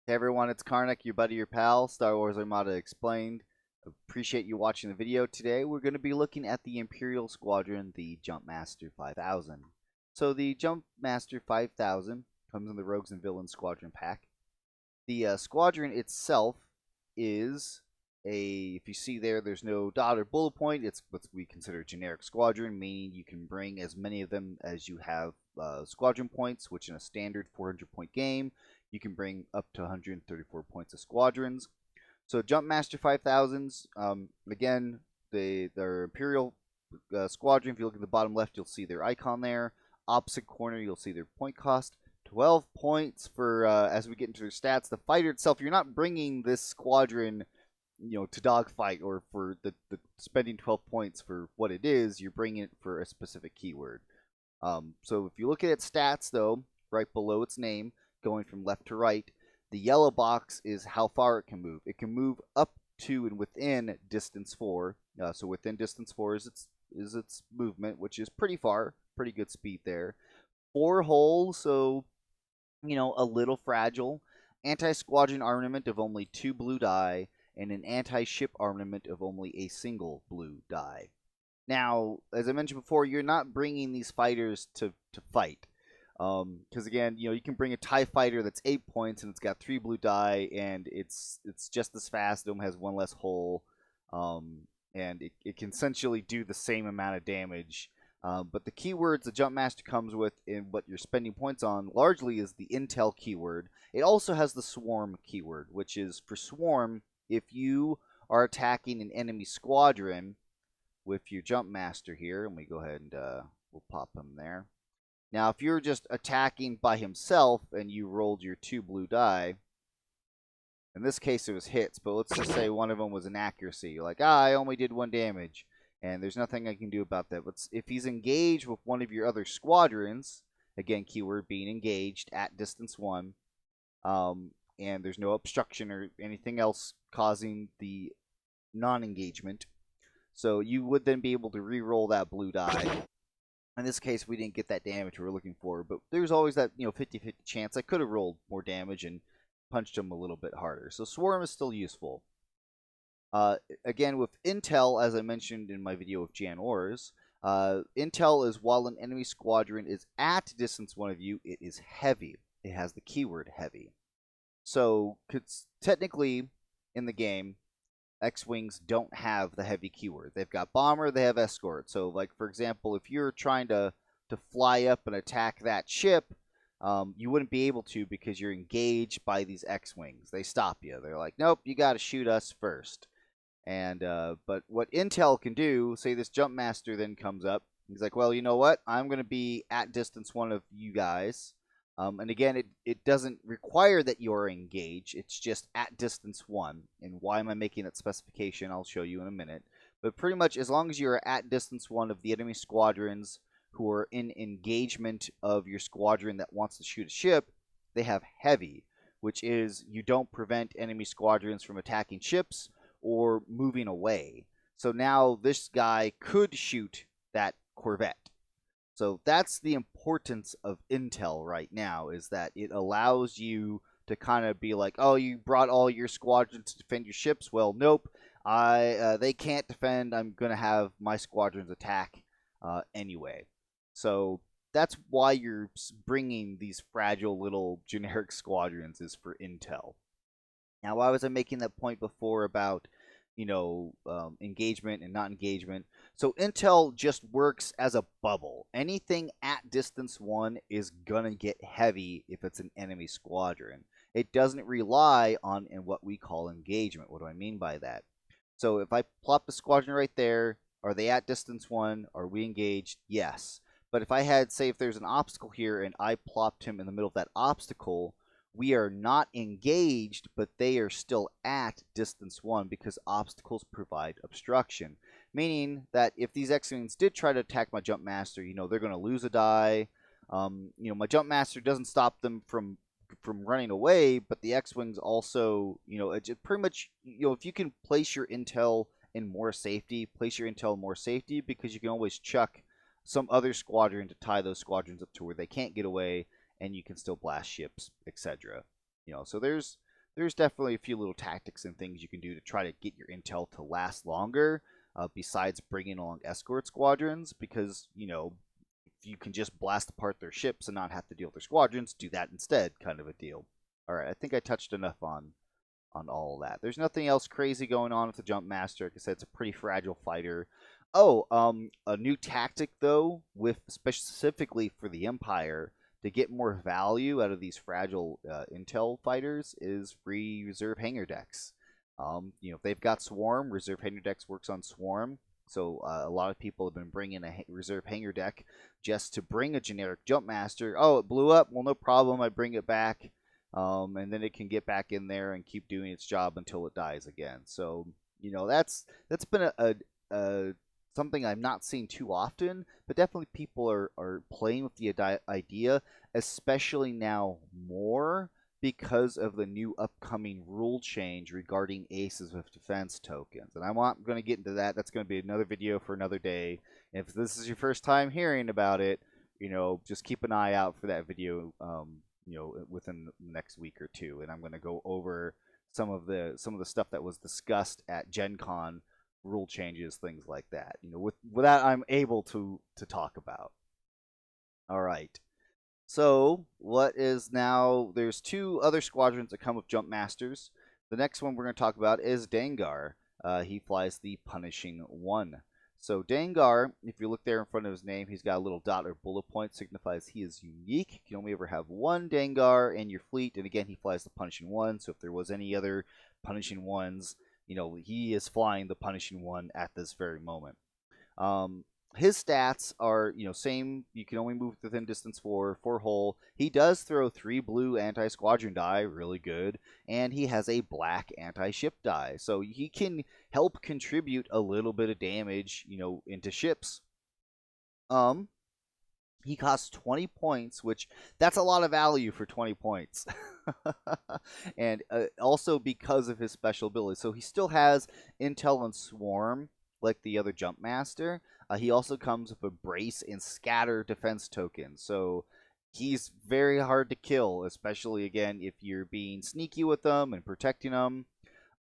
Hey everyone, it's Karnak, your buddy, your pal, Star Wars Armada Explained. Appreciate you watching the video. Today we're going to be looking at the Imperial Squadron, the Jumpmaster 5000. So the Jumpmaster 5000 comes in the Rogues and Villains Squadron pack. The squadron itself is if you see there's no dot or bullet point. It's what we consider a generic squadron, meaning you can bring as many of them as you have squadron points, which in a standard 400-point game, you can bring up to 134 points of squadrons. So Jumpmaster 5000s, again, they're Imperial Squadron. If you look at the bottom left, you'll see their icon there. Opposite corner, you'll see their point cost. 12 points for, as we get into their stats. The fighter itself, you're not bringing this squadron, to dogfight or for the spending 12 points for what it is. You're bringing it for a specific keyword. So if you look at its stats, though, right below its name, going from left to right, the yellow box is how far it can move. It can move up to and within distance 4. So within distance 4 is its movement, which is pretty far, pretty good speed there. 4 holes, so a little fragile. Anti-squadron armament of only 2 blue die, and an anti-ship armament of only a single blue die. Now, as I mentioned before, you're not bringing these fighters to fight. Because again, you can bring a TIE fighter that's 8 points and it's got 3 blue die, and it's just as fast. It only has 1 less hull, and it can essentially do the same amount of damage. But the keywords the Jumpmaster comes with and what you're spending points on largely is the intel keyword. It also has the swarm keyword, which is for swarm, if you are attacking an enemy squadron with your Jumpmaster here, and we go ahead and we'll pop him there. Now, if you're just attacking by himself and you rolled your 2 blue die, in this case it was hits, but let's just say one of them was an accuracy. You're like, I only did 1 damage, and there's nothing I can do about that. But if he's engaged with one of your other squadrons, again, keyword being engaged at distance 1, and there's no obstruction or anything else causing the non-engagement, so you would then be able to re-roll that blue die. In this case, we didn't get that damage we were looking for, but there's always that 50-50 chance I could have rolled more damage and punched him a little bit harder. So Swarm is still useful. Again, with Intel, as I mentioned in my video with Jan Ors, Intel is while an enemy squadron is at distance 1 of you, it is heavy. It has the keyword heavy. So technically, in the game, X-Wings don't have the heavy keyword. They've got bomber, they have escort. So, like, for example, if you're trying to fly up and attack that ship, you wouldn't be able to because you're engaged by these X-Wings. They stop you. They're like, nope, you got to shoot us first. And but what Intel can do, say this Jumpmaster then comes up, he's like, well, you know what? I'm going to be at distance 1 of you guys. And again, it doesn't require that you're engaged. It's just at distance 1. And why am I making that specification? I'll show you in a minute. But pretty much as long as you're at distance 1 of the enemy squadrons who are in engagement of your squadron that wants to shoot a ship, they have heavy, which is you don't prevent enemy squadrons from attacking ships or moving away. So now this guy could shoot that Corvette. So that's the importance of Intel right now, is that it allows you to kind of be like, oh, you brought all your squadrons to defend your ships. Well, nope, they can't defend. I'm going to have my squadrons attack anyway. So that's why you're bringing these fragile little generic squadrons, is for Intel. Now, why was I making that point before about engagement and not engagement? So Intel just works as a bubble. Anything at distance 1 is gonna get heavy if it's an enemy squadron. It doesn't rely on what we call engagement. What do I mean by that? So if I plop the squadron right there, are they at distance 1? Are we engaged? Yes. But if I had, say, if there's an obstacle here and I plopped him in the middle of that obstacle, we are not engaged, but they are still at distance 1 because obstacles provide obstruction. Meaning that if these X-Wings did try to attack my Jumpmaster, they're going to lose a die. My Jumpmaster doesn't stop them from running away, but the X-Wings also, it pretty much, if you can place your intel in more safety, because you can always chuck some other squadron to tie those squadrons up to where they can't get away, and you can still blast ships, etc. So there's there's definitely a few little tactics and things you can do to try to get your intel to last longer, besides bringing along escort squadrons, because, you know, if you can just blast apart their ships and not have to deal with their squadrons, do that instead, kind of a deal. All right, I think I touched enough on all of that. There's nothing else crazy going on with the Jumpmaster. Like I said, it's a pretty fragile fighter. Oh, a new tactic though, with specifically for the Empire to get more value out of these fragile intel fighters is reserve hangar decks. You know, if they've got Swarm, reserve hangar decks works on Swarm. So a lot of people have been bringing a reserve hangar deck just to bring a generic Jumpmaster. Oh, it blew up. Well, no problem. I bring it back. And then it can get back in there and keep doing its job until it dies again. So, you know, that's been a something I've not seen too often, but definitely people are playing with the idea, especially now more because of the new upcoming rule change regarding aces with defense tokens. And I'm not going to get into that. That's going to be another video for another day. If this is your first time hearing about it, you know, just keep an eye out for that video. You know, within the next week or two, and I'm going to go over some of the stuff that was discussed at GenCon, rule changes, things like that. You know, with that I'm able to talk about. All right. So what is now? There's two other squadrons that come with Jumpmasters. The next one we're going to talk about is Dengar. He flies the Punishing One. So Dengar, if you look there in front of his name, he's got a little dot or bullet point, signifies he is unique. You can only ever have one Dengar in your fleet, and again, he flies the Punishing One. So if there was any other Punishing Ones, you know, he is flying the Punishing One at this very moment. His stats are, you know, same. You can only move within distance 4 hull. He does throw 3 blue anti-squadron die, really good, and he has a black anti-ship die, so he can help contribute a little bit of damage, you know, into ships. He costs 20 points, which that's a lot of value for 20 points. And also because of his special ability. So he still has Intel and Swarm like the other Jumpmaster. He also comes with a Brace and Scatter defense token. So he's very hard to kill, especially, again, if you're being sneaky with them and protecting them.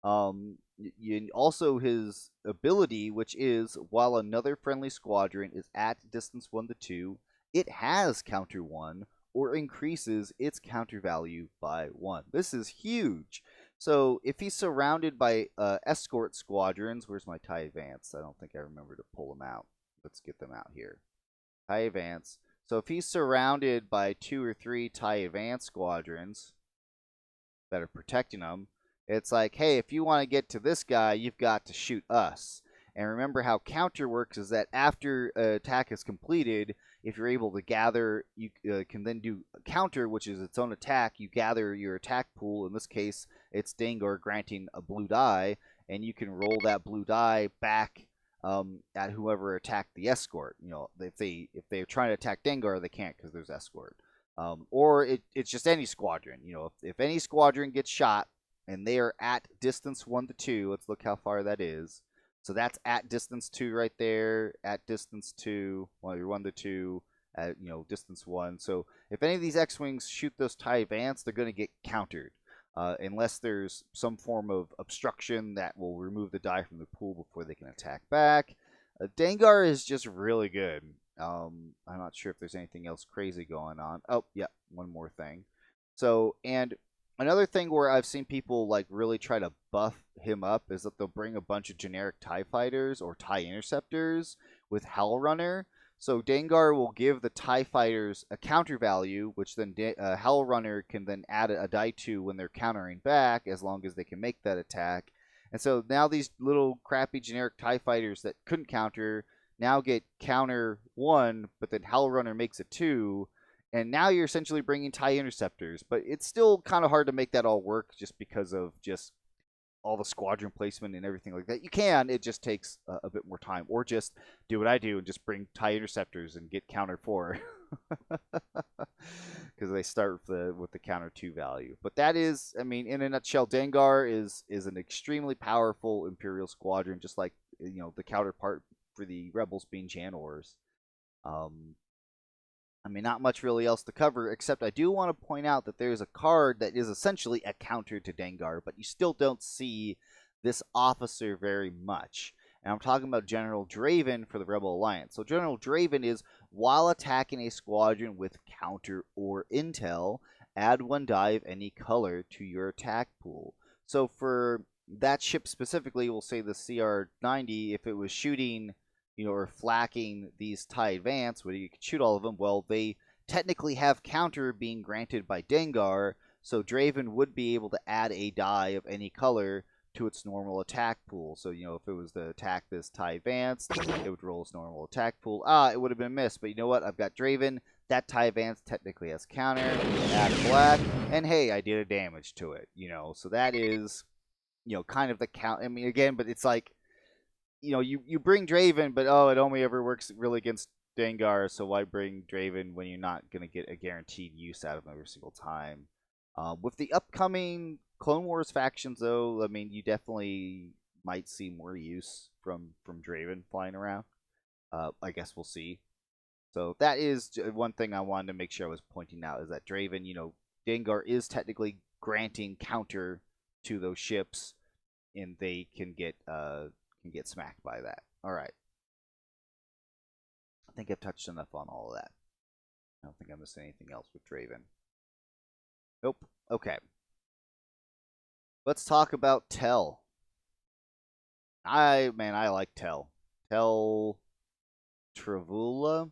Also his ability, which is while another friendly squadron is at distance 1 to 2, it has counter 1 or increases its counter value by 1. This is huge. So if he's surrounded by escort squadrons, where's my TIE Advance? I don't think I remember to pull them out. Let's get them out here. TIE Advance. So if he's surrounded by 2 or 3 TIE Advance squadrons that are protecting him, it's like, hey, if you want to get to this guy, you've got to shoot us. And remember how counter works is that after an attack is completed, if you're able to gather, you can then do a counter, which is its own attack. You gather your attack pool. In this case, it's Dengar granting a blue die, and you can roll that blue die back at whoever attacked the escort. You know, if they're trying to attack Dengar, they can't because there's escort. Or it's just any squadron. You know, if any squadron gets shot and they are at distance 1 to 2, let's look how far that is. So that's at distance 2 right there, at distance 2, well, you're 1 to 2, at, you know, distance 1. So if any of these X-Wings shoot those TIE Advance, they're going to get countered. Unless there's some form of obstruction that will remove the die from the pool before they can attack back. Dengar is just really good. I'm not sure if there's anything else crazy going on. Oh, yeah, one more thing. So, and another thing where I've seen people like really try to buff him up is that they'll bring a bunch of generic TIE fighters or TIE interceptors with Hell Runner. So Dengar will give the TIE fighters a counter value, which then Hell Runner can then add a die to when they're countering back, as long as they can make that attack. And so now these little crappy generic TIE fighters that couldn't counter now get counter 1, but then Hell Runner makes it 2. And now you're essentially bringing TIE interceptors, but it's still kind of hard to make that all work just because of just all the squadron placement and everything like that. You can, it just takes a bit more time. Or just do what I do and just bring TIE interceptors and get counter 4. Because they start with the counter 2 value. But that is, I mean, in a nutshell, Dengar is an extremely powerful Imperial squadron, just like, you know, the counterpart for the Rebels being Janors. I mean, not much really else to cover, except I do want to point out that there's a card that is essentially a counter to Dengar, but you still don't see this officer very much. And I'm talking about General Draven for the Rebel Alliance. So General Draven is, while attacking a squadron with counter or intel, add 1 die of any color to your attack pool. So for that ship specifically, we'll say the CR-90, if it was shooting, or flacking these TIE Advance, where you could shoot all of them, well, they technically have counter being granted by Dengar, so Draven would be able to add a die of any color to its normal attack pool. So, if it was to attack this TIE Advance, it would roll its normal attack pool. It would have been missed, but you know what? I've got Draven. That TIE Advance technically has counter, add black, and hey, I did a damage to it, So that is, kind of the count. I mean, again, but it's like, you bring Draven, but it only ever works really against Dengar, so why bring Draven when you're not going to get a guaranteed use out of him every single time? With the upcoming Clone Wars factions, though, I mean, you definitely might see more use from Draven flying around. I guess we'll see. So that is one thing I wanted to make sure I was pointing out, is that Draven, Dengar is technically granting counter to those ships, and they can get smacked by that. All right. I think I've touched enough on all of that. I don't think I'm missing anything else with Draven. Nope. Okay. Let's talk about Tel. I like Tel. Tel Trevura.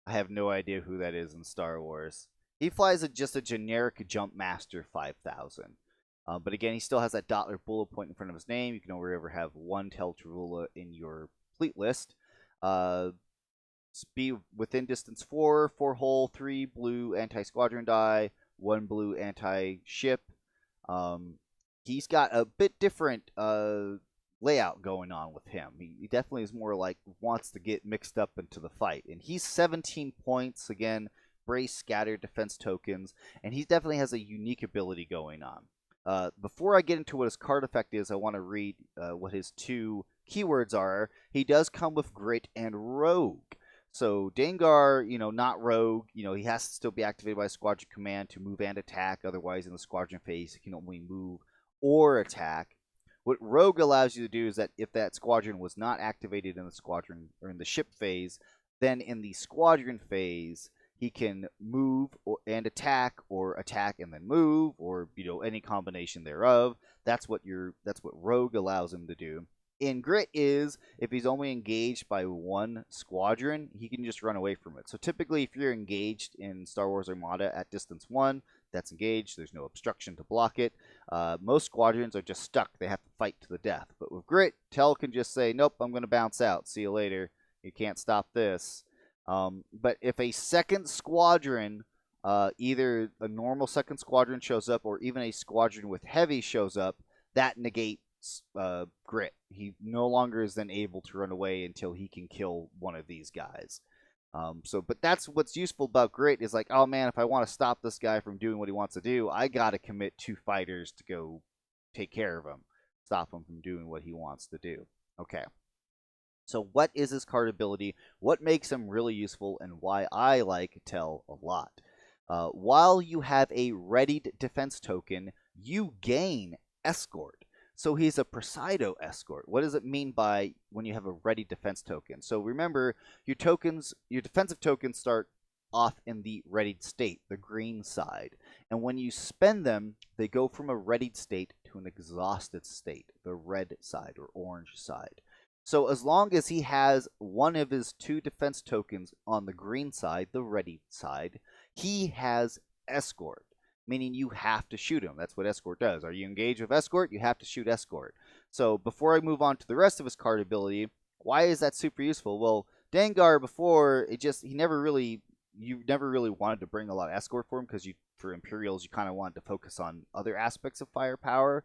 I have no idea who that is in Star Wars. He flies just a generic Jumpmaster 5000. But again, he still has that dot or bullet point in front of his name. You can only ever have 1 Tel Trevura in your fleet list. Speed within distance 4, 4 hull, 3 blue anti-squadron die, 1 blue anti-ship. He's got a bit different layout going on with him. He definitely is more like wants to get mixed up into the fight. And he's 17 points, again, brace, scatter, defense tokens, and he definitely has a unique ability going on. Before I get into what his card effect is, I want to read what his 2 keywords are. He does come with Grit and Rogue. So Dengar, not Rogue, he has to still be activated by Squadron Command to move and attack. Otherwise, in the Squadron phase, he can only move or attack. What Rogue allows you to do is that if that Squadron was not activated in the Squadron or in the ship phase, then in the Squadron phase, he can move and attack, or attack and then move, or any combination thereof. That's what Rogue allows him to do. In Grit is, if he's only engaged by 1 squadron, he can just run away from it. So typically, if you're engaged in Star Wars Armada at distance 1, that's engaged. There's no obstruction to block it. Most squadrons are just stuck. They have to fight to the death. But with Grit, Tel can just say, nope, I'm going to bounce out. See you later. You can't stop this. But if a second squadron, either a normal second squadron shows up, or even a squadron with heavy shows up, that negates Grit. He no longer is then able to run away until he can kill one of these guys. But that's what's useful about Grit, is like, oh man, if I want to stop this guy from doing what he wants to do, I gotta commit 2 fighters to go take care of him, stop him from doing what he wants to do. Okay. So what is his card ability? What makes him really useful, and why I like Tel a lot? While you have a readied defense token, you gain escort. So he's a Presido escort. What does it mean by when you have a ready defense token? So remember, your defensive tokens start off in the readied state, the green side. And when you spend them, they go from a readied state to an exhausted state, the red side or orange side. So as long as he has one of his 2 defense tokens on the green side, the ready side, he has escort, meaning you have to shoot him. That's what escort does. Are you engaged with escort? You have to shoot escort. So before I move on to the rest of his card ability, why is that super useful? Well, Dengar before, you never really wanted to bring a lot of escort for him, because for Imperials you kind of wanted to focus on other aspects of firepower.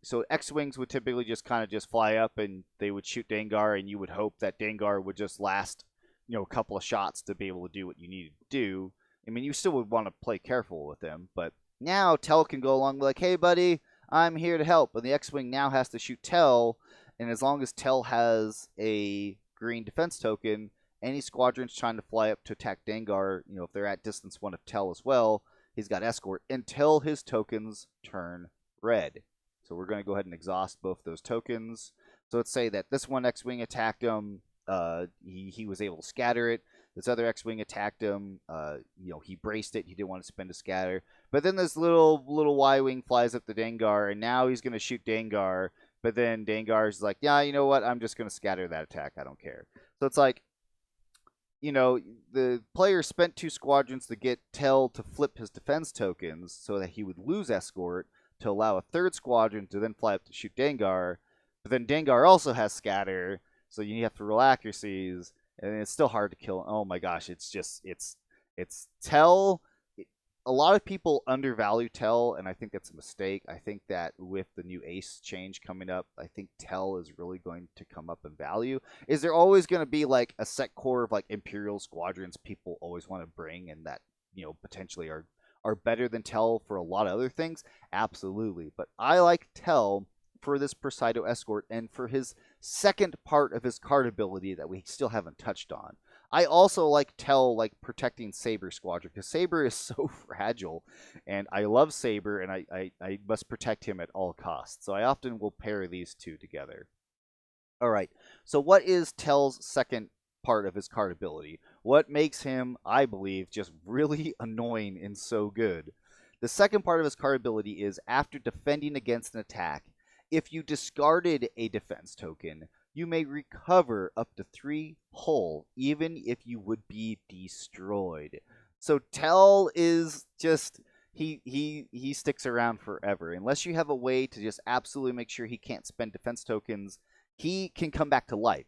So X-Wings would typically just fly up and they would shoot Dengar, and you would hope that Dengar would just last, a couple of shots to be able to do what you needed to do. I mean, you still would want to play careful with him, but now Tel can go along like, hey buddy, I'm here to help. And the X-Wing now has to shoot Tel, and as long as Tel has a green defense token, any squadrons trying to fly up to attack Dengar, if they're at distance 1 of Tel as well, he's got escort until his tokens turn red. So we're going to go ahead and exhaust both those tokens. So let's say that this one X-Wing attacked him. He was able to scatter it. This other X-Wing attacked him. He braced it. He didn't want to spend a scatter. But then this little Y-Wing flies up to Dengar, and now he's going to shoot Dengar. But then Dengar's like, yeah, you know what? I'm just going to scatter that attack. I don't care. So it's like, the player spent 2 squadrons to get Tel to flip his defense tokens so that he would lose escort to allow a 3rd squadron to then fly up to shoot Dengar. But then Dengar also has scatter, so you have to roll accuracies, and it's still hard to kill. Oh my gosh, it's Tel. A lot of people undervalue Tel, and I think that's a mistake. I think that with the new Ace change coming up, I think Tel is really going to come up in value. Is there always going to be like a set core of like Imperial squadrons people always want to bring, and that potentially are better than Tel for a lot of other things? Absolutely. But I like Tel for this Presidio escort and for his second part of his card ability that we still haven't touched on. I also like Tel protecting Saber Squadron, because Saber is so fragile, and I love Saber, and I must protect him at all costs. So I often will pair these two together. All right, so what is Tel's second part of his card ability? What makes him, I believe, just really annoying and so good? The second part of his card ability is after defending against an attack, if you discarded a defense token, you may recover up to 3 hull, even if you would be destroyed. So Tel is just, he sticks around forever. Unless you have a way to just absolutely make sure he can't spend defense tokens, he can come back to life.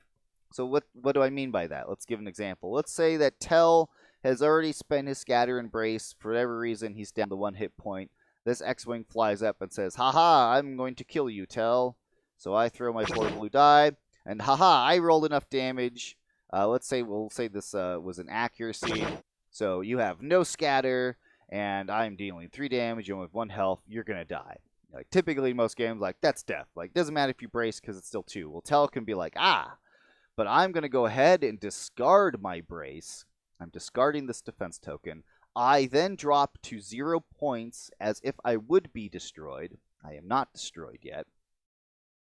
So what do I mean by that? Let's give an example. Let's say that Tel has already spent his scatter and brace. For whatever reason, he's down to 1 hit point. This X-Wing flies up and says, haha, I'm going to kill you, Tel. So I throw my 4 blue die, and haha, I rolled enough damage. We'll say this was an accuracy. So you have no scatter, and I'm dealing 3 damage, you only have 1 health, you're going to die. Like, typically, most games, that's death. Doesn't matter if you brace because it's still 2. Well, Tel can be like, but I'm going to go ahead and discard my brace. I'm discarding this defense token. I then drop to 0 points as if I would be destroyed. I am not destroyed yet.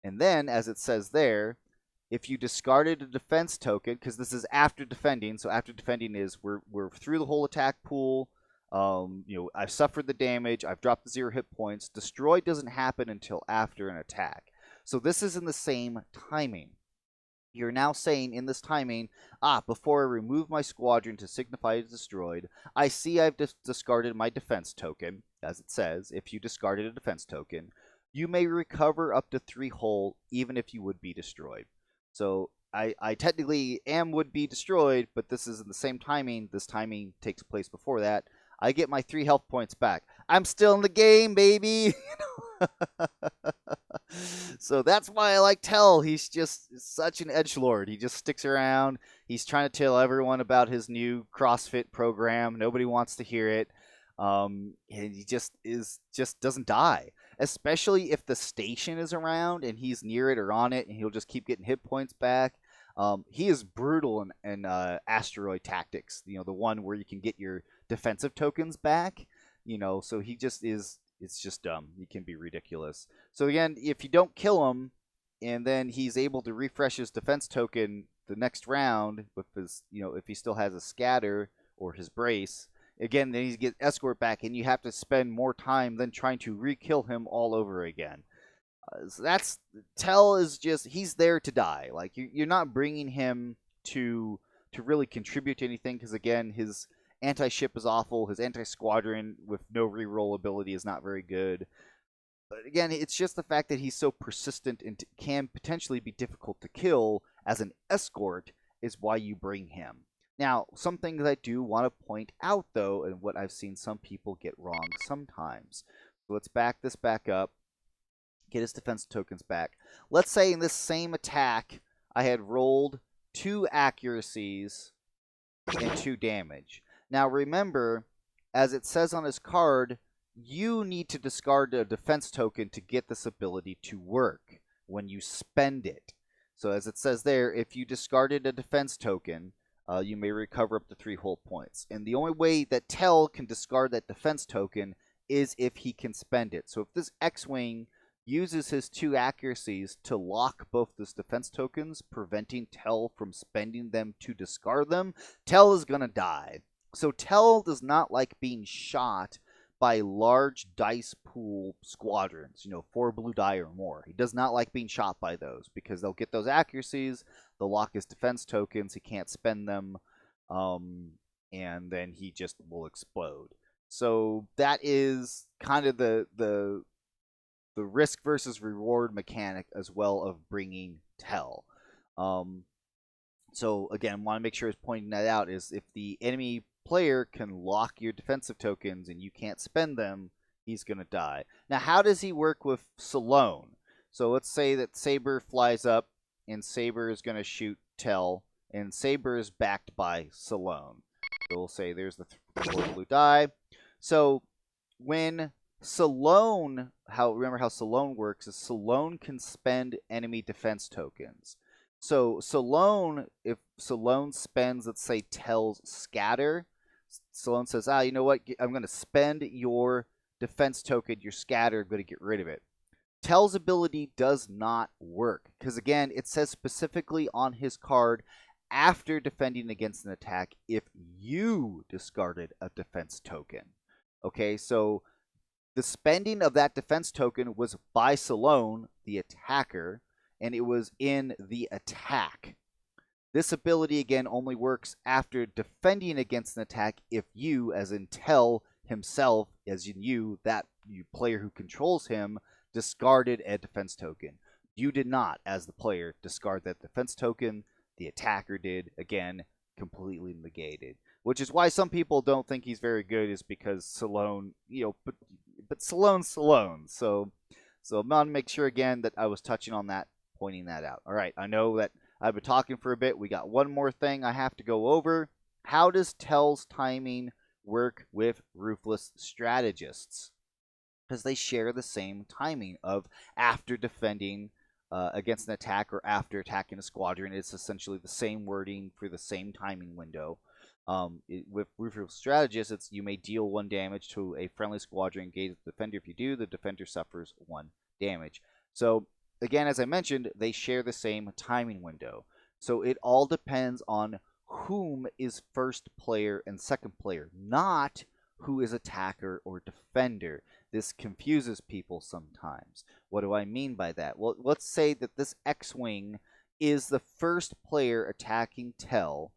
And then, as it says there, if you discarded a defense token, because this is after defending, so after defending is we're through the whole attack pool. I've suffered the damage. I've dropped the 0 hit points. Destroy doesn't happen until after an attack. So this is in the same timing. You're now saying in this timing, before I remove my squadron to signify it's destroyed, I see I've discarded my defense token. As it says, if you discarded a defense token, you may recover up to 3 hull, even if you would be destroyed. So I technically would be destroyed, but this is in the same timing. This timing takes place before that. I get my 3 health points back. I'm still in the game, baby! So that's why I like Tel. He's just such an edgelord. He just sticks around. He's trying to tell everyone about his new CrossFit program. Nobody wants to hear it. And he just doesn't die. Especially if the station is around and he's near it or on it, and he'll just keep getting hit points back. He is brutal in Asteroid Tactics. The one where you can get your defensive tokens back. So he just is. It's just dumb. He can be ridiculous. So again, if you don't kill him, and then he's able to refresh his defense token the next round with his, if he still has a scatter or his brace, again, then he gets escort back, and you have to spend more time than trying to re-kill him all over again. So Tel is just, he's there to die. You're not bringing him to really contribute to anything, because again, his anti-ship is awful. His anti-squadron with no reroll ability is not very good. But again, it's just the fact that he's so persistent and can potentially be difficult to kill as an escort is why you bring him. Now, something that I do want to point out, though, and what I've seen some people get wrong sometimes. So let's back this back up. Get his defense tokens back. Let's say in this same attack, I had rolled 2 accuracies and 2 damage. Now remember, as it says on his card, you need to discard a defense token to get this ability to work when you spend it. So as it says there, if you discarded a defense token, you may recover up to 3 hull points. And the only way that Tel can discard that defense token is if he can spend it. So if this X-Wing uses his 2 accuracies to lock both those defense tokens, preventing Tel from spending them to discard them, Tel is going to die. So Tel does not like being shot by large dice pool squadrons, 4 blue die or more. He does not like being shot by those because they'll get those accuracies, they'll lock his defense tokens, he can't spend them, and then he just will explode. So that is kind of the risk versus reward mechanic as well of bringing Tel. So again, want to make sure is pointing that out is if the enemy player can lock your defensive tokens and you can't spend them, he's going to die. Now, how does he work with Salone? So let's say that Saber flies up and Saber is going to shoot Tel, and Saber is backed by Salone. So we'll say there's the 4 blue die. So when Salone, remember how Salone works is Salone can spend enemy defense tokens. So Salone, if Salone spends, let's say, Tel's scatter, Salone says, you know what, I'm going to spend your defense token, your scatter, I'm going to get rid of it. Tel's ability does not work because, again, it says specifically on his card, after defending against an attack, if you discarded a defense token. Okay, so the spending of that defense token was by Salone, the attacker, and it was in the attack. This ability, again, only works after defending against an attack if you, as in Tel himself, as in you, that player who controls him, discarded a defense token. You did not, as the player, discard that defense token. The attacker did, again, completely negated. Which is why some people don't think he's very good, is because Salone, but Salone's Salone. So I'm going to make sure, again, that I was touching on that, pointing that out. All right, I know that I've been talking for a bit. We got one more thing I have to go over. How does Tel's timing work with Ruthless Strategists? Because they share the same timing of after defending against an attack or after attacking a squadron. It's essentially the same wording for the same timing window. With Ruthless Strategists, it's you may deal 1 damage to a friendly squadron engaged with the defender. If you do, the defender suffers 1 damage. So again, as I mentioned, they share the same timing window. So it all depends on whom is first player and second player, not who is attacker or defender. This confuses people sometimes. What do I mean by that? Well, let's say that this X-Wing is the first player attacking Tel.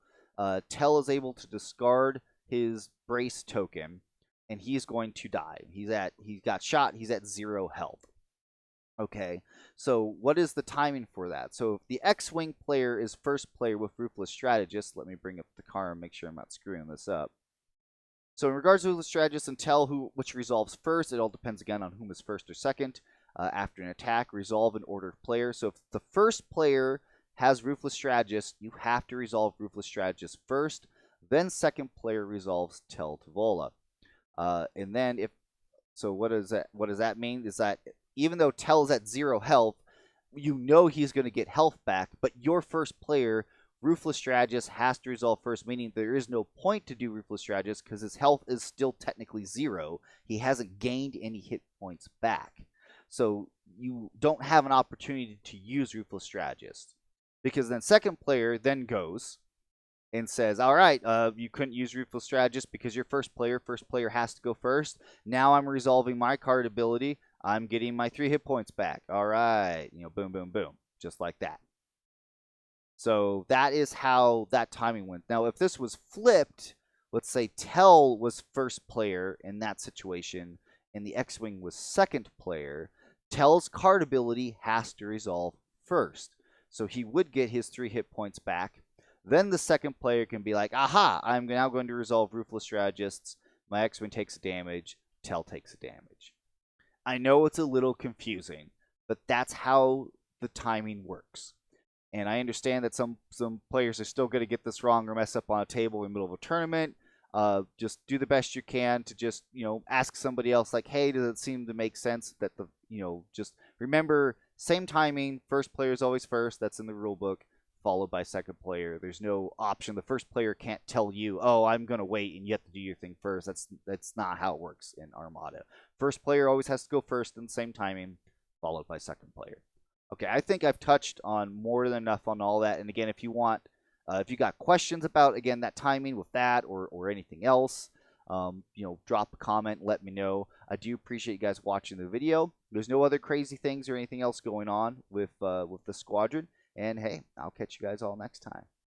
Tel is able to discard his brace token, and he's going to die. He got shot. He's at 0 health. Okay, so what is the timing for that? So if the X-Wing player is first player with Ruthless Strategist, let me bring up the car and make sure I'm not screwing this up. So in regards to Ruthless Strategist and Tel which resolves first, it all depends again on whom is first or second. After an attack, resolve in order of player. So if the first player has Ruthless Strategist, you have to resolve Ruthless Strategist first, then second player resolves Tel Trevura. And then what does that mean? Is that even though Tel's at 0 health, you know he's going to get health back, but your first player, Ruthless Strategist, has to resolve first, meaning there is no point to do Ruthless Strategist because his health is still technically 0. He hasn't gained any hit points back. So you don't have an opportunity to use Ruthless Strategist. Because then second player then goes and says, all right, you couldn't use Ruthless Strategist because you're first player has to go first. Now I'm resolving my card ability. I'm getting my 3 hit points back. All right, boom, boom, boom, just like that. So that is how that timing went. Now, if this was flipped, let's say Tel was first player in that situation, and the X-Wing was second player, Tel's card ability has to resolve first. So he would get his 3 hit points back. Then the second player can be like, aha, I'm now going to resolve Ruthless Strategists. My X-Wing takes a damage. Tel takes a damage. I know it's a little confusing, but that's how the timing works. And I understand that some players are still going to get this wrong or mess up on a table in the middle of a tournament. Just do the best you can to just, ask somebody else like, hey, does it seem to make sense that just remember, same timing, first player is always first. That's in the rule book. followed by second player. There's no option. The first player can't tell you, oh, I'm going to wait and you have to do your thing first. That's not how it works in Armada. First player always has to go first in the same timing, followed by second player. Okay, I think I've touched on more than enough on all that. And again, if you want, if you got questions about, again, that timing with that or anything else, drop a comment, let me know. I do appreciate you guys watching the video. There's no other crazy things or anything else going on with the Squadron. And hey, I'll catch you guys all next time.